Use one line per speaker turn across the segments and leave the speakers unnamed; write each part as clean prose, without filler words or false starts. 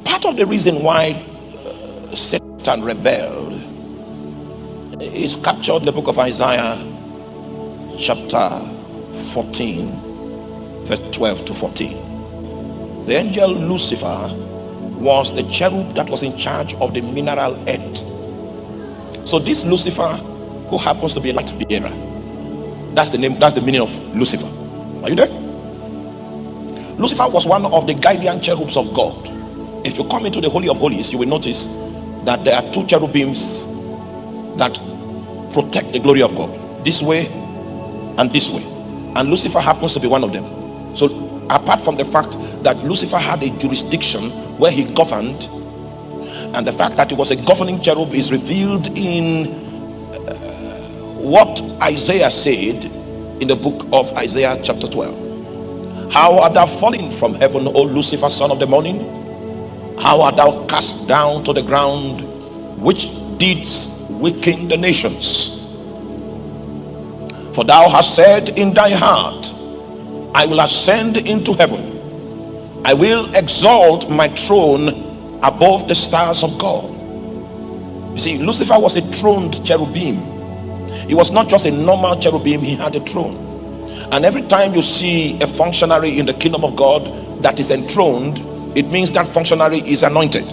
part of the reason why Satan rebelled is captured in the book of Isaiah chapter 14 verse 12 to 14. The angel Lucifer was the cherub that was in charge of the mineral earth. So this Lucifer, who happens to be a light bearer, that's the name, that's the meaning of Lucifer. Are you there? Lucifer was one of the guardian cherubs of God. If you come into the Holy of Holies, you will notice that there are two cherubims that protect the glory of God, this way and this way, and Lucifer happens to be one of them. So apart from the fact that Lucifer had a jurisdiction where he governed, and the fact that he was a governing cherub is revealed in what Isaiah said in the book of Isaiah chapter 12. How art thou fallen from heaven, O Lucifer, son of the morning? How art thou cast down to the ground, which didst weaken the nations? For thou hast said in thy heart, I will ascend into heaven. I will exalt my throne above the stars of God. You see, Lucifer was a throned cherubim. He was not just a normal cherubim, he had a throne. And every time you see a functionary in the kingdom of God that is enthroned, it means that functionary is anointed.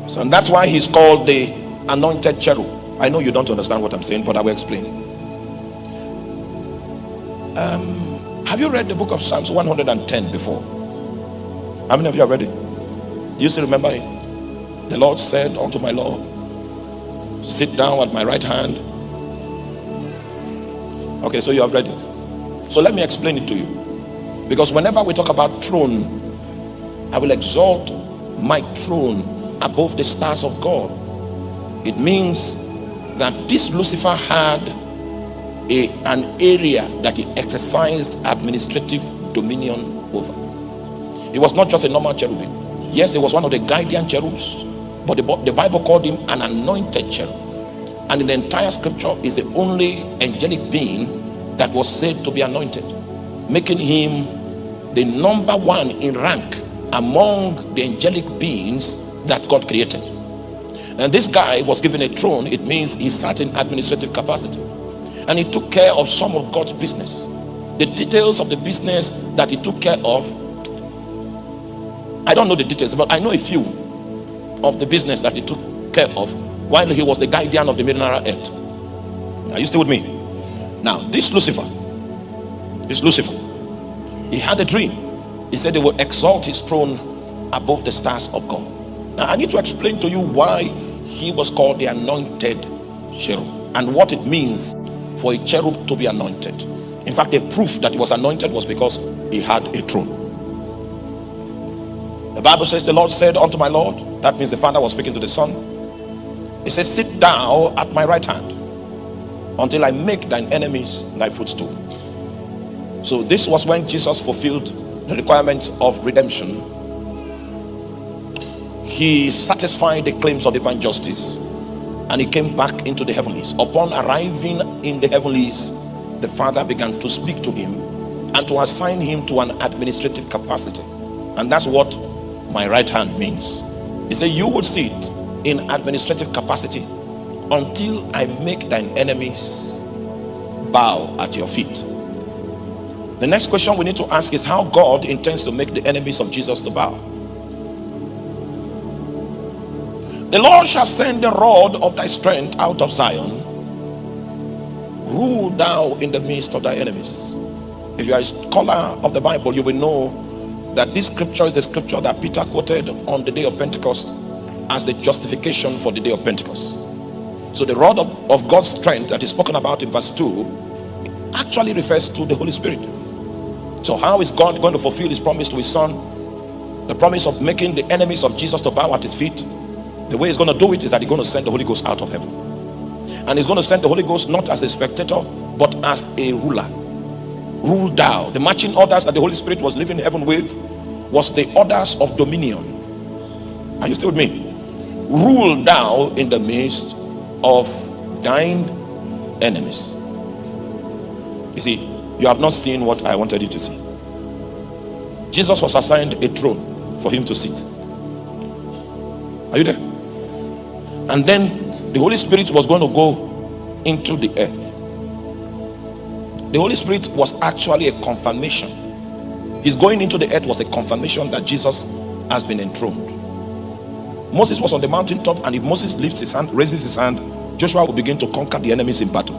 So and that's why he's called the anointed cherub. I know you don't understand what I'm saying, but I will explain. Have you read the book of Psalms 110 before? How many of you have read it? Do you still remember it? The Lord said unto my Lord, sit down at my right hand. Okay, so you have read it. So let me explain it to you. Because whenever we talk about throne, I will exalt my throne above the stars of God. It means that this Lucifer had an area that he exercised administrative dominion over. He was not just a normal cherubim. Yes, he was one of the guardian cherubs, but the Bible called him an anointed cherub. And in the entire scripture is the only angelic being that was said to be anointed, making him the number one in rank among the angelic beings that God created. And this guy was given a throne. It means he sat in administrative capacity, and he took care of some of God's business. The details of the business that he took care of, I don't know the details, but I know a few of the business that he took care of while he was the guardian of the mineral earth. Are you still with me? Now, this Lucifer, he had a dream. He said he would exalt his throne above the stars of God. Now, I need to explain to you why he was called the anointed cherub and what it means for a cherub to be anointed. In fact, the proof that he was anointed was because he had a throne. The Bible says the Lord said unto my Lord, that means the Father was speaking to the Son. He says, sit thou at my right hand until I make thine enemies thy footstool. So this was when Jesus fulfilled the requirements of redemption. He satisfied the claims of divine justice, and he came back into the heavenlies. Upon arriving in the heavenlies, the Father began to speak to him and to assign him to an administrative capacity. And that's what my right hand means. He said, you would sit in administrative capacity until I make thine enemies bow at your feet. The next question we need to ask is how God intends to make the enemies of Jesus to bow. The Lord shall send the rod of thy strength out of Zion. Rule thou in the midst of thy enemies. If you are a scholar of the Bible, you will know that this scripture is the scripture that Peter quoted on the day of Pentecost as the justification for the day of Pentecost. So the rod of God's strength that is spoken about in verse 2 actually refers to the Holy Spirit. So how is God going to fulfill his promise to his Son? The promise of making the enemies of Jesus to bow at his feet. The way he's going to do it is that he's going to send the Holy Ghost out of heaven. And he's going to send the Holy Ghost not as a spectator, but as a ruler. Rule thou. The marching orders that the Holy Spirit was living in heaven with was the orders of dominion. Are you still with me? Rule thou in the midst of thine enemies. You see, you have not seen what I wanted you to see. Jesus was assigned a throne. for him to sit. Are you there? And then the Holy Spirit was going to go into the earth. The Holy Spirit was actually a confirmation. His going into the earth was a confirmation that Jesus has been enthroned. Moses was on the mountaintop, and if Moses lifts his hand, raises his hand, Joshua will begin to conquer the enemies in battle.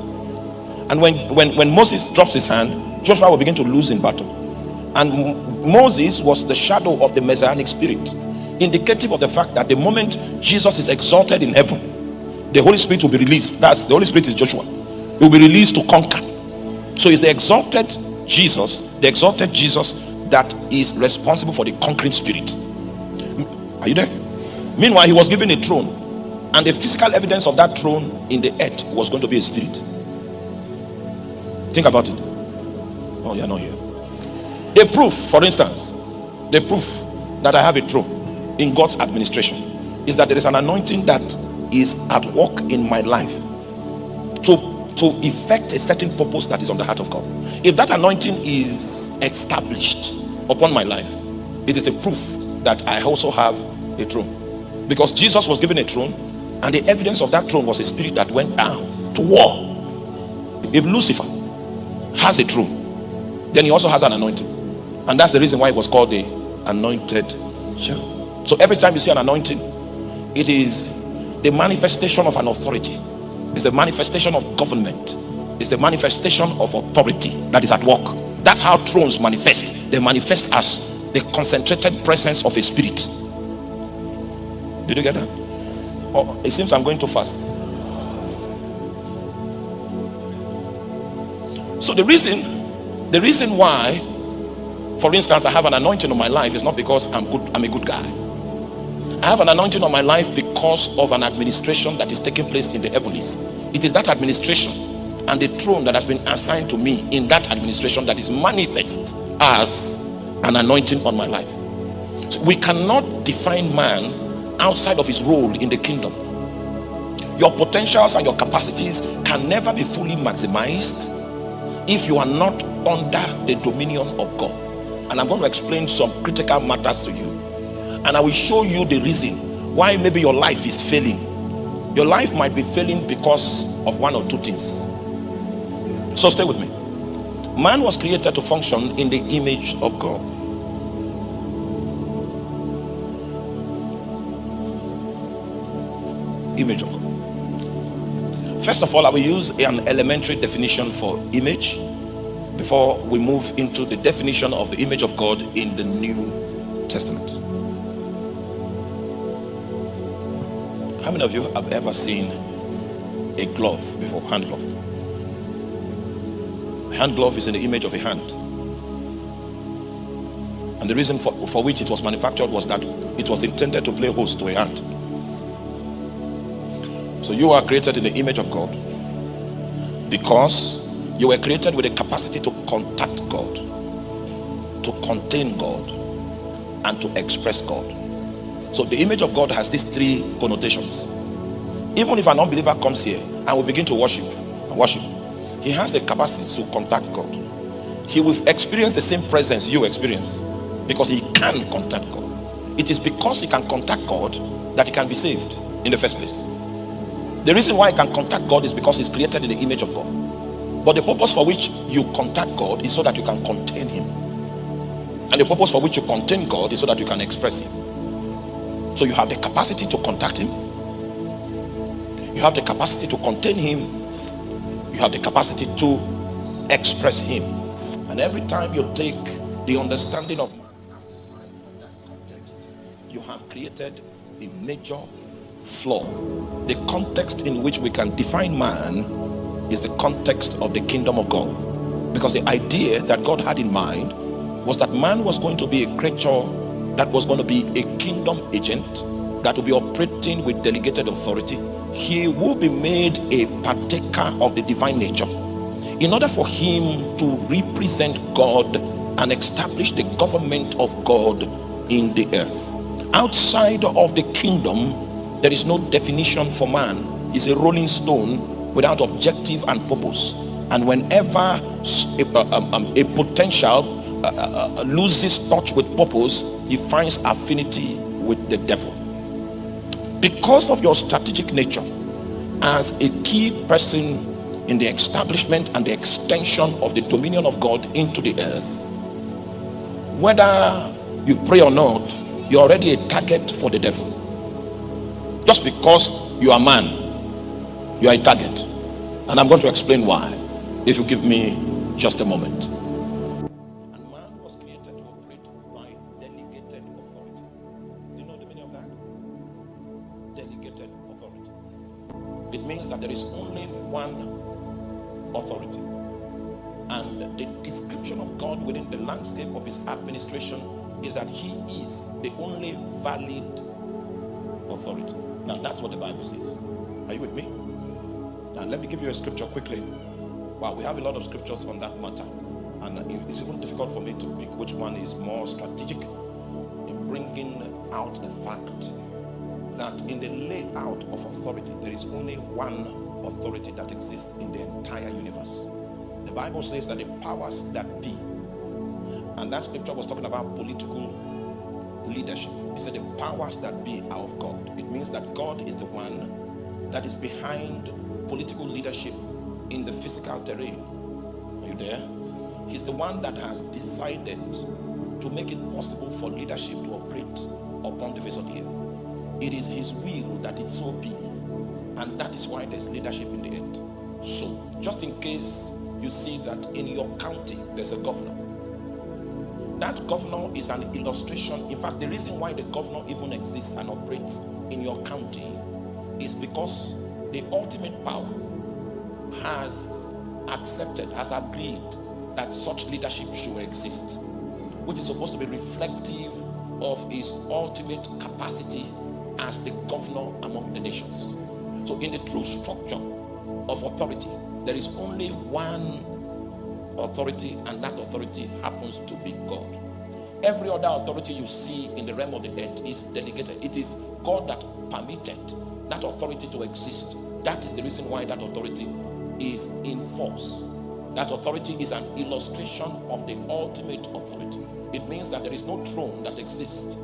And when Moses drops his hand, Joshua will begin to lose in battle. And Moses was the shadow of the Messianic spirit, indicative of the fact that the moment Jesus is exalted in heaven, the Holy Spirit will be released. That's the Holy Spirit is Joshua. He will be released to conquer. So it's the exalted Jesus that is responsible for the conquering spirit. Are you there? Meanwhile, he was given a throne, and the physical evidence of that throne in the earth was going to be a spirit. Think about it. Oh, you're not here. The proof, for instance, the proof that I have a throne in God's administration is that there is an anointing that is at work in my life to effect a certain purpose that is on the heart of God. If that anointing is established upon my life, it is a proof that I also have a throne. Because Jesus was given a throne, and the evidence of that throne was a spirit that went down to war. If Lucifer has a throne, then he also has an anointing. And that's the reason why it was called the anointed cherub. So every time you see an anointing, it is the manifestation of an authority. It's the manifestation of government. It's the manifestation of authority that is at work. That's how thrones manifest. They manifest as the concentrated presence of a spirit. Did you get that? Oh, it seems I'm going too fast. So the reason why, for instance, I have an anointing on my life is not because I'm a good guy. I have an anointing on my life because of an administration that is taking place in the heavenlies. It is that administration and the throne that has been assigned to me in that administration that is manifest as an anointing on my life. So we cannot define man outside of his role in the kingdom. Your potentials and your capacities can never be fully maximized if you are not under the dominion of God. And I'm going to explain some critical matters to you. And I will show you the reason why maybe your life is failing. Your life might be failing because of one or two things. So stay with me. Man was created to function in the image of God. Image of God. First of all, I will use an elementary definition for image before we move into the definition of the image of God in the New Testament. How many of you have ever seen a glove before? Hand glove. A hand glove is in the image of a hand. And the reason for which it was manufactured was that it was intended to play host to a hand. So you are created in the image of God because you were created with a capacity to contact God, to contain God, and to express God. So the image of God has these three connotations. Even if an unbeliever comes here and will begin to worship, he has the capacity to contact God. He will experience the same presence you experience because he can contact God. It is because he can contact God that he can be saved in the first place. The reason why he can contact God is because he's created in the image of God. But the purpose for which you contact God is so that you can contain him. And the purpose for which you contain God is so that you can express him. So you have the capacity to contact him. You have the capacity to contain him. You have the capacity to express him. And every time you take the understanding of man outside of that context, you have created a major flaw. The context in which we can define man is the context of the kingdom of God. Because the idea that God had in mind was that man was going to be a creature that was going to be a kingdom agent that will be operating with delegated authority. He will be made a partaker of the divine nature in order for him to represent God and establish the government of God in the earth. Outside of the kingdom, there is no definition for man. He's a rolling stone without objective and purpose. And whenever a potential loses touch with purpose, he finds affinity with the devil. Because of your strategic nature as a key person in the establishment and the extension of the dominion of God into the earth, whether you pray or not, you're already a target for the devil. Just because you are man, you are a target. And I'm going to explain why, if you give me just a moment. And man was created to operate by delegated authority. Do you know the meaning of that? Delegated authority. It means that there is only one authority. And the description of God within the landscape of his administration is that he is the only valid authority. Now that's what the Bible says. Are you with me? Now let me give you a scripture quickly. Wow, we have a lot of scriptures on that matter, and it's even difficult for me to pick which one is more strategic in bringing out the fact that in the layout of authority, there is only one authority that exists in the entire universe. The Bible says that the powers that be, and that scripture was talking about political leadership. It said the powers that be are of God. It means that God is the one that is behind political leadership in the physical terrain. Are you there? He's the one that has decided to make it possible for leadership to operate upon the face of the earth. It is his will that it so be, and that is why there's leadership in the earth. So just in case you see that in your county there's a governor, that governor is an illustration. In fact, the reason why the governor even exists and operates in your county is because the ultimate power has accepted, has agreed that such leadership should exist, which is supposed to be reflective of his ultimate capacity as the governor among the nations. So in the true structure of authority, there is only one authority, and that authority happens to be God. Every other authority you see in the realm of the earth is delegated. It is God that permitted that authority to exist. That is the reason why that authority is in force. That authority is an illustration of the ultimate authority. It means that there is no throne that exists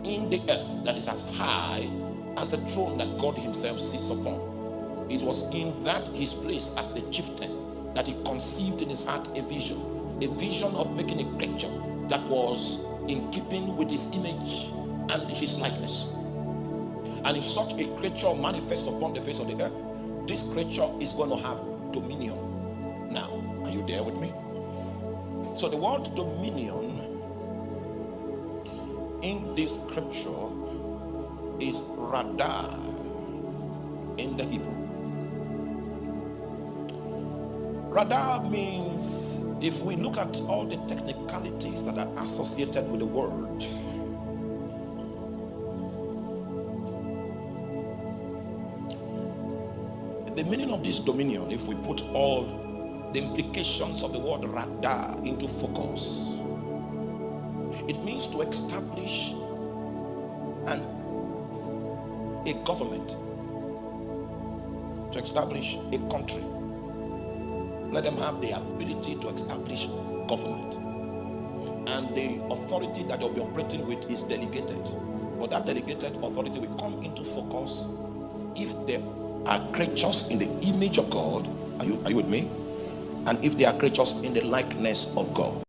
in the earth that is as high as the throne that God himself sits upon. It was in that his place as the chieftain that he conceived in his heart a vision of making a creature that was in keeping with his image and his likeness. And if such a creature manifests upon the face of the earth, this creature is going to have dominion. Now, are you there with me? So the word dominion in this scripture is radar in the Hebrew. Radar means, if we look at all the technicalities that are associated with the word, the meaning of this dominion, if we put all the implications of the word radar into focus, it means to establish a government, to establish a country. Let them have the ability to establish government. And the authority that they'll be operating with is delegated. But that delegated authority will come into focus if there are creatures in the image of God. Are you with me? And if they are creatures in the likeness of God.